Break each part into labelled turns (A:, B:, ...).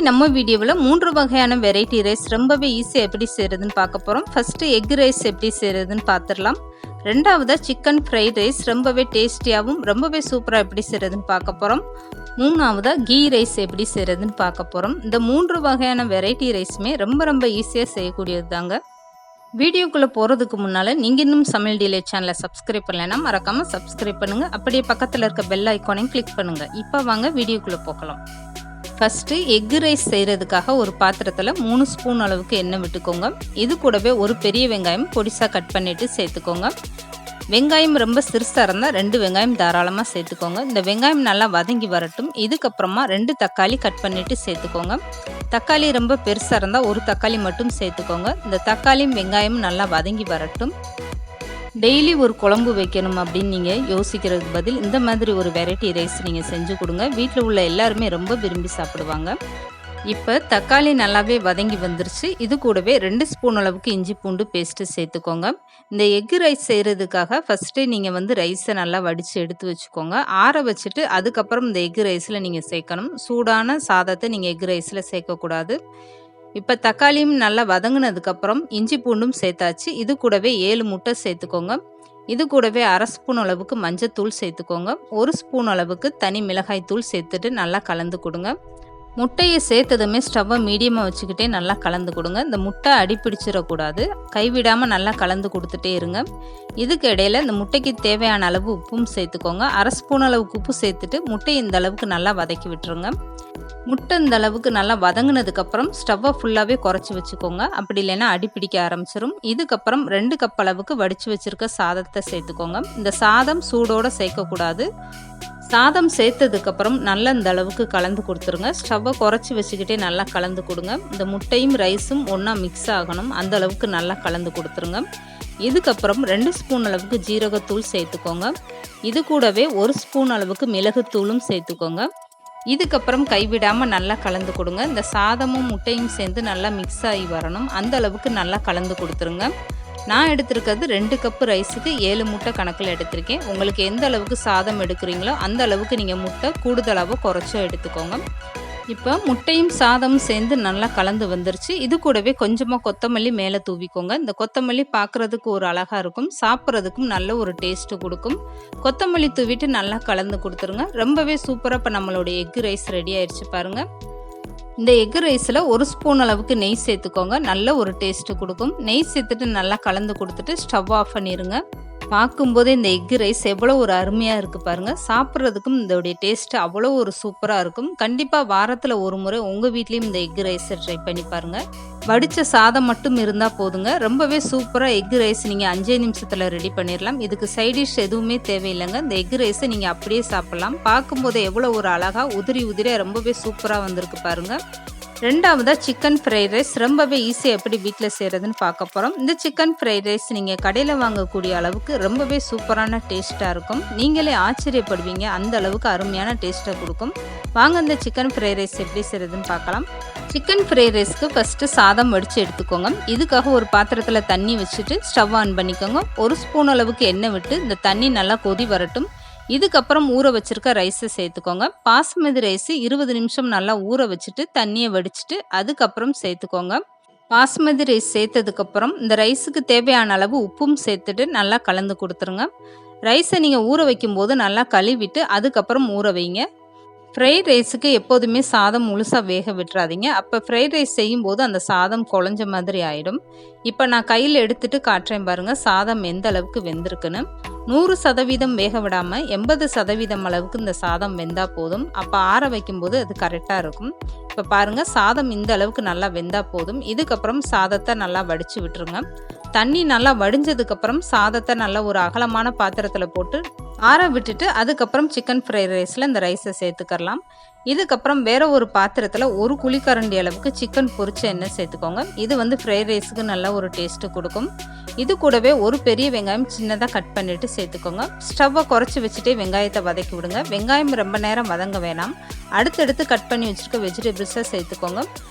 A: இன்னைக்கு நம்ம வீடியோவில் 3 வகையான வெரைட்டி ரைஸ் ரொம்பவே ஈஸியாக எப்படி செய்கிறதுன்னு பார்க்க போகிறோம். ஃபஸ்ட்டு எக் ரைஸ் எப்படி செய்கிறதுன்னு பார்த்துடலாம். ரெண்டாவதாக சிக்கன் ஃப்ரைட் ரைஸ் ரொம்பவே டேஸ்டியாகவும் ரொம்பவே சூப்பராக எப்படி செய்கிறதுன்னு பார்க்க போகிறோம். மூணாவதாக கீ ரைஸ் எப்படி செய்கிறதுன்னு பார்க்க போகிறோம். இந்த 3 வகையான வெரைட்டி ரைஸுமே ரொம்ப ஈஸியாக செய்யக்கூடியது தாங்க. வீடியோக்குள்ளே போகிறதுக்கு முன்னால் நீங்கள் இன்னும் சமையல் டிலேட் சேனலை சப்ஸ்கிரைப் பண்ணலைன்னா மறக்காமல் சப்ஸ்கிரைப் பண்ணுங்கள். அப்படியே பக்கத்தில் இருக்க பெல் ஐக்கானையும் கிளிக் பண்ணுங்கள். இப்போ வாங்க வீடியோக்குள்ளே போகலாம். ஃபஸ்ட்டு எக் ரைஸ் செய்கிறதுக்காக ஒரு பாத்திரத்தில் 3 ஸ்பூன் அளவுக்கு எண்ணெய் விட்டுக்கோங்க. இது கூடவே ஒரு பெரிய வெங்காயம் பொடிசாக கட் பண்ணிவிட்டு சேர்த்துக்கோங்க. வெங்காயம் ரொம்ப சிறுசாக இருந்தால் 2 வெங்காயம் தாராளமாக சேர்த்துக்கோங்க. இந்த வெங்காயம் நல்லா வதங்கி வரட்டும். இதுக்கப்புறமா 2 தக்காளி கட் பண்ணிவிட்டு சேர்த்துக்கோங்க. தக்காளி ரொம்ப பெருசாக இருந்தால் ஒரு தக்காளி மட்டும் சேர்த்துக்கோங்க. இந்த தக்காளியும் வெங்காயமும் நல்லா வதங்கி வரட்டும். டெய்லி ஒரு குழம்பு வைக்கணும் அப்படின்னு நீங்கள் யோசிக்கிறதுக்கு பதில் இந்த மாதிரி ஒரு வெரைட்டி ரைஸ் நீங்கள் செஞ்சு கொடுங்க. வீட்டில் உள்ள எல்லாருமே ரொம்ப விரும்பி சாப்பிடுவாங்க. இப்போ தக்காளி நல்லாவே வதங்கி வந்துருச்சு. இது கூடவே 2 ஸ்பூன் அளவுக்கு இஞ்சி பூண்டு பேஸ்ட்டு சேர்த்துக்கோங்க. இந்த எக் ரைஸ் செய்கிறதுக்காக ஃபஸ்ட்டே நீங்கள் ரைஸை நல்லா வடித்து எடுத்து வச்சுக்கோங்க. ஆற வச்சுட்டு அதுக்கப்புறம் இந்த எக் ரைஸில் நீங்கள் சேர்க்கணும். சூடான சாதத்தை நீங்கள் எக் ரைஸில் சேர்க்கக்கூடாது. இப்போ தக்காளியும் நல்லா வதங்கினதுக்கப்புறம் இஞ்சி பூண்டும் சேர்த்தாச்சு. இது கூடவே 7 முட்டை சேர்த்துக்கோங்க. இது கூடவே 1/2 ஸ்பூன் அளவுக்கு மஞ்சத்தூள் சேர்த்துக்கோங்க. 1 ஸ்பூன் அளவுக்கு தனி மிளகாய் தூள் சேர்த்துட்டு நல்லா கலந்து கொடுங்க. முட்டையை சேர்த்ததுமே ஸ்டவ்வை மீடியமாக வச்சுக்கிட்டே நல்லா கலந்து கொடுங்க. இந்த முட்டை அடிப்பிடிச்சிடக்கூடாது. கைவிடாமல் நல்லா கலந்து கொடுத்துட்டே இருங்க. இதுக்கு இடையில இந்த முட்டைக்கு தேவையான அளவு உப்பும் சேர்த்துக்கோங்க. 1/2 ஸ்பூன் அளவுக்கு உப்பு சேர்த்துட்டு முட்டையை இந்த அளவுக்கு நல்லா வதக்கி விட்டுருங்க. முட்டை இந்த அளவுக்கு நல்லா வதங்கினதுக்கப்புறம் ஸ்டவ்வை ஃபுல்லாகவே குறைச்சி வச்சுக்கோங்க. அப்படி இல்லைன்னா அடிப்பிடிக்க ஆரம்பிச்சிடும். இதுக்கப்புறம் 2 கப் அளவுக்கு வடித்து வச்சுருக்க சாதத்தை சேர்த்துக்கோங்க. இந்த சாதம் சூடோடு சேர்க்கக்கூடாது. சாதம் சேர்த்ததுக்கப்புறம் நல்லா இந்த அளவுக்கு கலந்து கொடுத்துருங்க. ஸ்டவ்வை குறைச்சி வச்சுக்கிட்டே நல்லா கலந்து கொடுங்க. இந்த முட்டையும் ரைஸும் ஒன்றா மிக்ஸ் ஆகணும். அந்த அளவுக்கு நல்லா கலந்து கொடுத்துருங்க. இதுக்கப்புறம் 2 ஸ்பூன் அளவுக்கு ஜீரகத்தூள் சேர்த்துக்கோங்க. இது கூடவே 1 ஸ்பூன் அளவுக்கு மிளகுத்தூளும் சேர்த்துக்கோங்க. இதுக்கப்புறம் கைவிடாமல் நல்லா கலந்து கொடுங்க. இந்த சாதமும் முட்டையும் சேர்ந்து நல்லா மிக்ஸ் ஆகி வரணும். அந்த அளவுக்கு நல்லா கலந்து கொடுத்துருங்க. நான் எடுத்திருக்கிறது 2 கப்பு ரைஸுக்கு 7 முட்டை கணக்கில் எடுத்திருக்கேன். உங்களுக்கு எந்த அளவுக்கு சாதம் எடுக்கிறீங்களோ அந்த அளவுக்கு நீங்கள் முட்டை கூடுதலாகவோ குறைச்சோ எடுத்துக்கோங்க. இப்போ முட்டையும் சாதமும் சேர்ந்து நல்லா கலந்து வந்துருச்சு. இது கூடவே கொஞ்சமாக கொத்தமல்லி மேலே தூவிக்கோங்க. இந்த கொத்தமல்லி பார்க்குறதுக்கு ஒரு அழகாக இருக்கும், சாப்பிட்றதுக்கும் நல்ல ஒரு டேஸ்ட்டு கொடுக்கும். கொத்தமல்லி தூவிட்டு நல்லா கலந்து கொடுத்துருங்க. ரொம்பவே சூப்பராக இப்போ நம்மளுடைய எக் ரைஸ் ரெடி ஆயிடுச்சு பாருங்கள். இந்த எக் ரைஸில் 1 ஸ்பூன் அளவுக்கு நெய் சேர்த்துக்கோங்க. நல்ல ஒரு டேஸ்ட்டு கொடுக்கும். நெய் சேர்த்துட்டு நல்லா கலந்து கொடுத்துட்டு ஸ்டவ் ஆஃப் பண்ணிடுங்க. பார்க்கும்போதே இந்த எக் ரைஸ் எவ்வளோ ஒரு அருமையாக இருக்குது பாருங்கள். சாப்பிட்றதுக்கும் இதோடைய டேஸ்ட்டு அவ்வளோ ஒரு சூப்பராக இருக்கும். கண்டிப்பாக வாரத்தில் ஒரு முறை உங்கள் வீட்லேயும் இந்த எக் ரைஸை ட்ரை பண்ணி பாருங்கள். வடித்த சாதம் மட்டும் இருந்தால் போதுங்க. ரொம்பவே சூப்பராக எக் ரைஸ் நீங்கள் 5 நிமிஷத்தில் ரெடி பண்ணிடலாம். இதுக்கு சைடிஷ் எதுவுமே தேவையில்லைங்க. இந்த எக் ரைஸை நீங்கள் அப்படியே சாப்பிட்லாம். பார்க்கும்போது எவ்வளோ ஒரு அழகாக உதிரியாக ரொம்பவே சூப்பராக வந்திருக்கு பாருங்கள். ரெண்டாவதாக சிக்கன் ஃப்ரைட் ரைஸ் ரொம்பவே ஈஸியாக எப்படி வீட்டில் செய்கிறதுன்னு பார்க்க போகிறோம். இந்த சிக்கன் ஃப்ரைட் ரைஸ் நீங்கள் கடையில் வாங்கக்கூடிய அளவுக்கு ரொம்பவே சூப்பரான டேஸ்ட்டாக இருக்கும். நீங்களே ஆச்சரியப்படுவீங்க. அந்த அளவுக்கு அருமையான டேஸ்ட்டை கொடுக்கும். வாங்க இந்த சிக்கன் ஃப்ரைட் ரைஸ் எப்படி செய்கிறதுன்னு பார்க்கலாம். சிக்கன் ஃப்ரைட் ரைஸ்க்கு ஃபஸ்ட்டு சாதம் வடித்து எடுத்துக்கோங்க. இதுக்காக ஒரு பாத்திரத்தில் தண்ணி வச்சுட்டு ஸ்டவ் ஆன் பண்ணிக்கோங்க. 1 ஸ்பூன் அளவுக்கு எண்ணெய் விட்டு இந்த தண்ணி நல்லா கொதி வரட்டும். இதுக்கப்புறம் ஊற வச்சுருக்க ரைஸை சேர்த்துக்கோங்க. பாசுமதி ரைஸு 20 நிமிஷம் நல்லா ஊற வச்சுட்டு தண்ணியை வடிச்சிட்டு அதுக்கப்புறம் சேர்த்துக்கோங்க. பாசுமதி ரைஸ் சேர்த்ததுக்கப்புறம் இந்த ரைஸுக்கு தேவையான அளவு உப்பும் சேர்த்துட்டு நல்லா கலந்து கொடுத்துருங்க. ரைஸை நீங்கள் ஊற வைக்கும்போது நல்லா கழுவிட்டு அதுக்கப்புறம் ஊற வைங்க. ஃப்ரைட் ரைஸுக்கு எப்போதுமே சாதம் முழுசாக வேக விட்டுறாதீங்க. அப்போ ஃப்ரைட் ரைஸ் செய்யும்போது அந்த சாதம் குழஞ்ச மாதிரி ஆகிடும். இப்போ நான் கையில் எடுத்துகிட்டு காட்டுறேன் பாருங்கள் சாதம் எந்த அளவுக்கு வெந்திருக்குன்னு. 100% வேக விடாமல் 80% அளவுக்கு இந்த சாதம் வெந்தால் போதும். அப்போ ஆற வைக்கும்போது அது கரெக்டாக இருக்கும். இப்போ பாருங்கள் சாதம் இந்த அளவுக்கு நல்லா வெந்தால் போதும். இதுக்கப்புறம் சாதத்தை நல்லா வடித்து விட்டுருங்க. தண்ணி நல்லா வடிஞ்சதுக்கப்புறம் சாதத்தை நல்லா ஒரு அகலமான பாத்திரத்தில் போட்டு ஆற விட்டுட்டு அதுக்கப்புறம் சிக்கன் ஃப்ரைட் ரைஸில் இந்த ரைஸை சேர்த்துக்கலாம். இதுக்கப்புறம் வேற ஒரு பாத்திரத்தில் 1 குழிக்கரண்டி அளவுக்கு சிக்கன் பொரிச்ச எண்ணெய் சேர்த்துக்கோங்க. இது ஃப்ரைட் ரைஸுக்கு நல்ல ஒரு டேஸ்ட்டு கொடுக்கும். இது கூடவே ஒரு பெரிய வெங்காயம் சின்னதாக கட் பண்ணிவிட்டு சேர்த்துக்கோங்க. ஸ்டவ்வை குறைச்சி வச்சுட்டே வெங்காயத்தை வதக்கி விடுங்க. வெங்காயம் ரொம்ப நேரம் வதங்க வேணாம். அடுத்தடுத்து கட் பண்ணி வச்சுருக்க வெஜிடபிள்ஸை சேர்த்துக்கோங்க.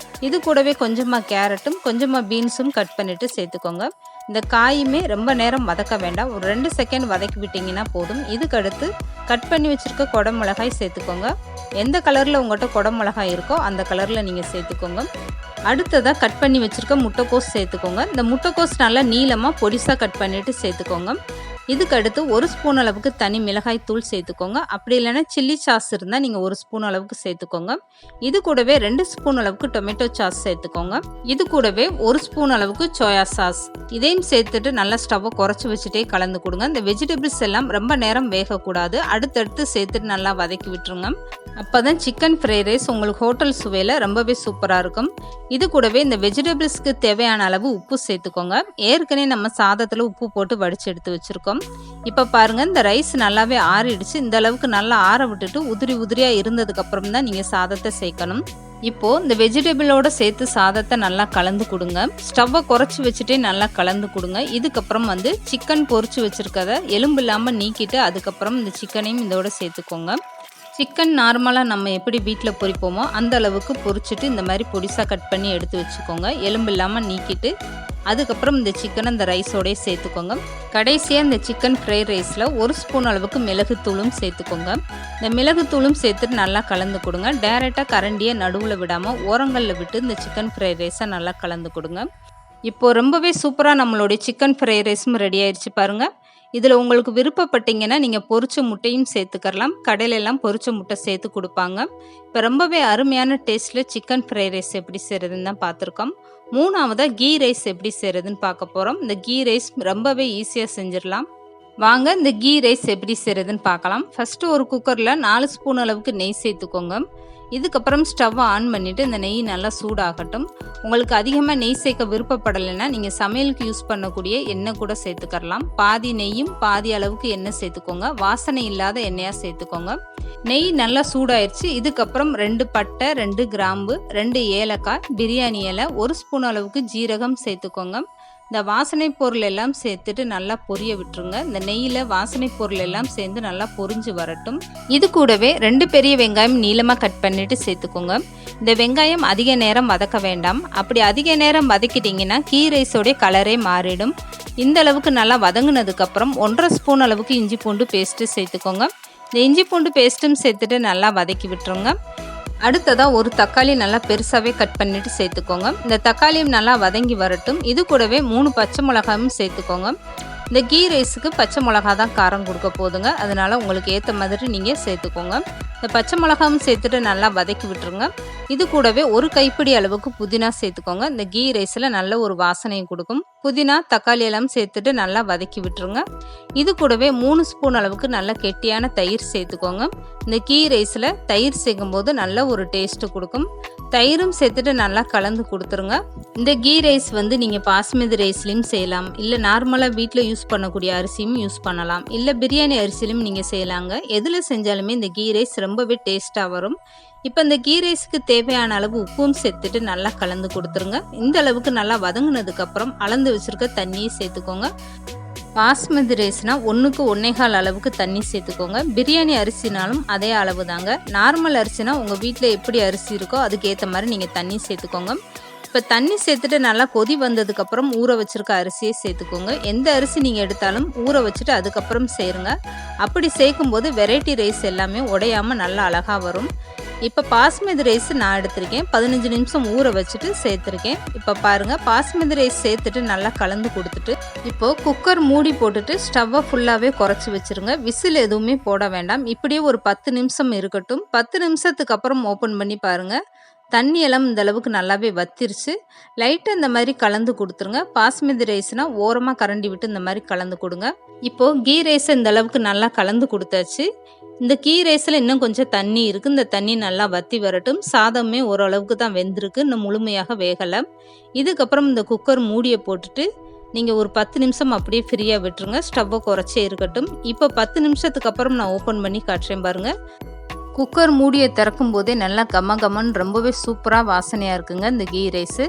A: இது கூடவே கொஞ்சமாக கேரட்டும் கொஞ்சமாக பீன்ஸும் கட் பண்ணிவிட்டு சேர்த்துக்கோங்க. இந்த காயுமே ரொம்ப நேரம் வதக்க வேண்டாம், ஒரு 2 செகண்ட் வதக்கி விட்டிங்கன்னா போதும். இதுக்கடுத்து கட் பண்ணி வச்சுருக்க குடமிளகாய் சேர்த்துக்கோங்க. எந்த கலரில் உங்கள்கிட்ட குடமிளகாய் இருக்கோ அந்த கலரில் நீங்கள் சேர்த்துக்கோங்க. அடுத்ததாக கட் பண்ணி வச்சுருக்க முட்டைக்கோஸ் சேர்த்துக்கோங்க. இந்த முட்டைக்கோஸ் நல்லா நீளமாக பொடிசாக கட் பண்ணிவிட்டு சேர்த்துக்கோங்க. இதுக்கு அடுத்து 1 ஸ்பூன் அளவுக்கு தனி மிளகாய் தூள் சேர்த்துக்கோங்க. அப்படி இல்லைன்னா சில்லி சாஸ் இருந்தால் நீங்கள் 1 ஸ்பூன் அளவுக்கு சேர்த்துக்கோங்க. இது கூடவே 2 ஸ்பூன் அளவுக்கு டொமேட்டோ சாஸ் சேர்த்துக்கோங்க. இது கூடவே 1 ஸ்பூன் அளவுக்கு சோயா சாஸ் இதையும் சேர்த்துட்டு நல்லா ஸ்டவ்வை குறைச்சி வச்சுட்டே கலந்து கொடுங்க. இந்த வெஜிடபிள்ஸ் எல்லாம் ரொம்ப நேரம் வேகக்கூடாது, அடுத்தடுத்து சேர்த்துட்டு நல்லா வதக்கி விட்டுருங்க. அப்போ தான் சிக்கன் ஃப்ரைட் ரைஸ் உங்களுக்கு ஹோட்டல் சுவையில் ரொம்பவே சூப்பராக இருக்கும். இது கூடவே இந்த வெஜிடபிள்ஸ்க்கு தேவையான அளவு உப்பு சேர்த்துக்கோங்க. ஏற்கனவே நம்ம சாதத்தில் உப்பு போட்டு வடித்து எடுத்து வச்சுருக்கோம். இப்போ பாருங்கள், இந்த ரைஸ் நல்லாவே ஆறிடுச்சு. இந்த அளவுக்கு நல்லா ஆற விட்டுட்டு உதிரி உதிரியாக இருந்ததுக்கப்புறம் தான் நீங்கள் சாதத்தை சேர்க்கணும். இப்போது இந்த வெஜிடபிளோட சேர்த்து சாதத்தை நல்லா கலந்து கொடுங்க. ஸ்டவ்வை குறைச்சி வச்சுட்டே நல்லா கலந்து கொடுங்க. இதுக்கப்புறம் சிக்கன் பொரிச்சு வச்சுருக்கதை எலும்பு இல்லாமல் நீக்கிட்டு அதுக்கப்புறம் இந்த சிக்கனையும் இதோட சேர்த்துக்கோங்க. சிக்கன் நார்மலாக நம்ம எப்படி வீட்டில் பொரிப்போமோ அந்த அளவுக்கு பொரிச்சிட்டு இந்த மாதிரி பொடிசாக கட் பண்ணி எடுத்து வச்சுக்கோங்க. எலும்பு இல்லாமல் நீக்கிட்டு அதுக்கப்புறம் இந்த சிக்கனை இந்த ரைஸோடய சேர்த்துக்கோங்க. கடைசியாக இந்த சிக்கன் ஃப்ரைட் ரைஸில் 1 ஸ்பூன் அளவுக்கு மிளகுத்தூளும் சேர்த்துக்கோங்க. இந்த மிளகுத்தூளும் சேர்த்துட்டு நல்லா கலந்து கொடுங்க. டைரெக்டாக கரண்டியை நடுவில் விடாமல் ஓரங்களில் விட்டு இந்த சிக்கன் ஃப்ரைட் ரைஸை நல்லா கலந்து கொடுங்க. இப்போது ரொம்பவே சூப்பராக நம்மளுடைய சிக்கன் ஃப்ரைட் ரைஸும் ரெடி ஆயிடுச்சு பாருங்கள். இதில் உங்களுக்கு விருப்பப்பட்டீங்கன்னா நீங்கள் பொரிச்ச முட்டையும் சேர்த்துக்கலாம். கடையிலெல்லாம் பொரிச்ச முட்டை சேர்த்து கொடுப்பாங்க. இப்போ ரொம்பவே அருமையான டேஸ்ட்டில் சிக்கன் ஃப்ரைட் ரைஸ் எப்படி செய்கிறதுன்னு தான் பார்த்துருக்கோம். மூணாவதாக கீ ரைஸ் எப்படி செய்கிறதுன்னு பார்க்க போகிறோம். இந்த கீ ரைஸ் ரொம்பவே ஈஸியாக செஞ்சிடலாம். வாங்க இந்த கீ ரைஸ் எப்படி செய்கிறதுன்னு பார்க்கலாம். ஃபஸ்ட்டு ஒரு குக்கரில் 4 ஸ்பூன் அளவுக்கு நெய் சேர்த்துக்கோங்க. இதுக்கப்புறம் ஸ்டவ்வை ஆன் பண்ணிவிட்டு இந்த நெய் நல்லா சூடாகட்டும். உங்களுக்கு அதிகமாக நெய் சேர்க்க விருப்பப்படலைன்னா நீங்கள் சமையலுக்கு யூஸ் பண்ணக்கூடிய எண்ணெய் கூட சேர்த்துக்கலாம். பாதி நெய்யும் பாதி அளவுக்கு எண்ணெய் சேர்த்துக்கோங்க. வாசனை இல்லாத எண்ணெயாக சேர்த்துக்கோங்க. நெய் நல்லா சூடாயிருச்சு. இதுக்கப்புறம் 2 பட்டை, 2 கிராம்பு, 2 ஏலக்காய், பிரியாணி இலை, 1 ஸ்பூன் அளவுக்கு ஜீரகம் சேர்த்துக்கோங்க. இந்த வாசனை பொருள் எல்லாம் சேர்த்துட்டு நல்லா பொரிய விட்டுருங்க. இந்த நெய்யில் வாசனை பொருள் எல்லாம் சேர்ந்து நல்லா பொரிஞ்சு வரட்டும். இது கூடவே 2 பெரிய வெங்காயம் நீளமாக கட் பண்ணிட்டு சேர்த்துக்கோங்க. இந்த வெங்காயம் அதிக நேரம் வதக்க வேண்டாம். அப்படி அதிக நேரம் வதக்கிட்டிங்கன்னா கீ ரைஸோடைய கலரே மாறிடும். இந்த அளவுக்கு நல்லா வதங்கினதுக்கப்புறம் 1.5 ஸ்பூன் அளவுக்கு இஞ்சி பூண்டு பேஸ்ட்டு சேர்த்துக்கோங்க. இந்த இஞ்சி பூண்டு பேஸ்ட்டும் சேர்த்துட்டு நல்லா வதக்கி விட்டுருங்க. அடுத்ததாக ஒரு தக்காளி நல்லா பெருசாகவே கட் பண்ணிவிட்டு சேர்த்துக்கோங்க. இந்த தக்காளியும் நல்லா வதங்கி வரட்டும். இது கூடவே 3 பச்சை மிளகாயும் சேர்த்துக்கோங்க. இந்த கீ ரைஸுக்கு பச்சை மிளகா தான் காரம் கொடுக்க போதுங்க, அதனால் உங்களுக்கு ஏற்ற மாதிரி நீங்கள் சேர்த்துக்கோங்க. இந்த பச்சை மிளகாயும் சேர்த்துட்டு நல்லா வதக்கி விட்டுருங்க. இது கூடவே ஒரு கைப்பிடி அளவுக்கு புதினா சேர்த்துக்கோங்க. இந்த கீ ரைஸில் நல்ல ஒரு வாசனையும் கொடுக்கும். புதினா, தக்காளி எல்லாம் சேர்த்துட்டு நல்லா வதக்கி விட்டுருங்க. இது கூடவே 3 ஸ்பூன் அளவுக்கு நல்ல கெட்டியான தயிர் சேர்த்துக்கோங்க. இந்த கீ ரைஸில் தயிர் சேர்க்கும்போது நல்ல ஒரு டேஸ்ட்டு கொடுக்கும். தயிரும் சேர்த்துட்டு நல்லா கலந்து கொடுத்துருங்க. இந்த கீ ரைஸ் நீங்கள் பாஸ்மதி ரைஸ்லையும் செய்யலாம், இல்லை நார்மலாக வீட்டில் யூஸ் பண்ணக்கூடிய அரிசியும் யூஸ் பண்ணலாம், இல்லை பிரியாணி அரிசிலையும் நீங்கள் செய்யலாங்க. எதில் செஞ்சாலுமே இந்த கீ ரைஸ் ரொம்பவே டேஸ்ட்டாக வரும். இப்போ இந்த கீ ரைஸுக்கு தேவையான அளவு உப்பும் சேர்த்துட்டு நல்லா கலந்து கொடுத்துருங்க. இந்த அளவுக்கு நல்லா வதங்கினதுக்கப்புறம் அளந்து வச்சுருக்க தண்ணியை சேர்த்துக்கோங்க. பாஸ்மதி ரைஸ்னால் 1க்கு 1.25 அளவுக்கு தண்ணி சேர்த்துக்கோங்க. பிரியாணி அரிசினாலும் அதே அளவு தாங்க. நார்மல் அரிசினா உங்கள் வீட்டில் எப்படி அரிசி இருக்கோ அதுக்கு ஏற்ற மாதிரி நீங்கள் தண்ணி சேர்த்துக்கோங்க. இப்போ தண்ணி சேர்த்துட்டு நல்லா கொதி வந்ததுக்கப்புறம் ஊற வச்சுருக்க அரிசியை சேர்த்துக்கோங்க. எந்த அரிசி நீங்கள் எடுத்தாலும் ஊற வச்சுட்டு அதுக்கப்புறம் சேருங்க. அப்படி சேர்க்கும்போது வெரைட்டி ரைஸ் எல்லாமே உடையாமல் நல்லா அழகாக வரும். இப்போ பாஸ்மதி ரைஸ் நான் எடுத்திருக்கேன், 15 நிமிஷம் ஊற வச்சுட்டு சேர்த்துருக்கேன். இப்போ பாருங்கள், பாஸ்மதி ரைஸ் சேர்த்துட்டு நல்லா கலந்து கொடுத்துட்டு இப்போது குக்கர் மூடி போட்டுட்டு ஸ்டவ்வை ஃபுல்லாகவே குறைச்சி வச்சுருங்க. விசில் எதுவுமே போட வேண்டாம். இப்படியே ஒரு 10 நிமிஷம் இருக்கட்டும். 10 நிமிஷத்துக்கு அப்புறம் ஓப்பன் பண்ணி பாருங்கள். தண்ணி எல்லாம் இந்த அளவுக்கு நல்லாவே வத்திருச்சு. லைட்டாக இந்த மாதிரி கலந்து கொடுத்துருங்க. பாஸ்மதி ரைஸ்னால் ஓரமாக கரண்டி விட்டு இந்த மாதிரி கலந்து கொடுங்க. இப்போது கீ ரைஸை இந்த அளவுக்கு நல்லா கலந்து கொடுத்தாச்சு. இந்த கீ ரைஸில் இன்னும் கொஞ்சம் தண்ணி இருக்குது. இந்த தண்ணி நல்லா வற்றி வரட்டும். சாதமே ஓரளவுக்கு தான் வெந்திருக்கு, இன்னும் முழுமையாக வேகலை. இதுக்கப்புறம் இந்த குக்கர் மூடியை போட்டுட்டு நீங்கள் ஒரு 10 நிமிஷம் அப்படியே ஃப்ரீயாக விட்டுருங்க. ஸ்டவ்வை குறைச்சே இருக்கட்டும். இப்போ 10 நிமிஷத்துக்கு அப்புறம் நான் ஓப்பன் பண்ணி காட்டுறேன் பாருங்கள். குக்கர் மூடியை திறக்கும் போதே நல்லா கமன்னு ரொம்பவே சூப்பராக வாசனையாக இருக்குங்க இந்த கீ ரைஸு.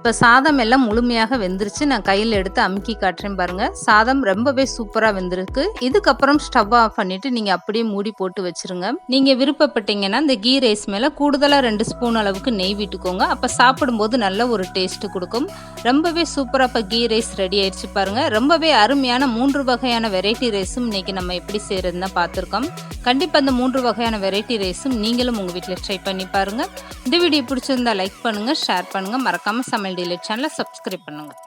A: இப்போ சாதம் எல்லாம் முழுமையாக வெந்துருச்சு. நான் கையில் எடுத்து அமுக்கி காட்டுறேன் பாருங்கள். சாதம் ரொம்பவே சூப்பராக வெந்திருக்கு. இதுக்கப்புறம் ஸ்டவ் ஆஃப் பண்ணிவிட்டு நீங்கள் அப்படியே மூடி போட்டு வச்சுருங்க. நீங்கள் விருப்பப்பட்டீங்கன்னா இந்த கீ ரைஸ் மேலே கூடுதலாக 2 ஸ்பூன் அளவுக்கு நெய் விட்டுக்கோங்க. அப்போ சாப்பிடும்போது நல்ல ஒரு டேஸ்ட்டு கொடுக்கும். ரொம்பவே சூப்பராக இப்போ கீ ரைஸ் ரெடி ஆயிடுச்சு பாருங்கள். ரொம்பவே அருமையான 3 வகையான வெரைட்டி ரைஸும் இன்றைக்கி நம்ம எப்படி செய்கிறதுன்னு பார்த்துருக்கோம். கண்டிப்பாக அந்த 3 வகையான வெரைட்டி ரைஸும் நீங்களும் உங்கள் வீட்டில் ட்ரை பண்ணி பாருங்கள். இந்த வீடியோ பிடிச்சிருந்தா லைக் பண்ணுங்கள், ஷேர் பண்ணுங்கள். மறக்காமல் சமையல் டிலைட் சேனலை சப்ஸ்கிரைப் பண்ணுங்கள்.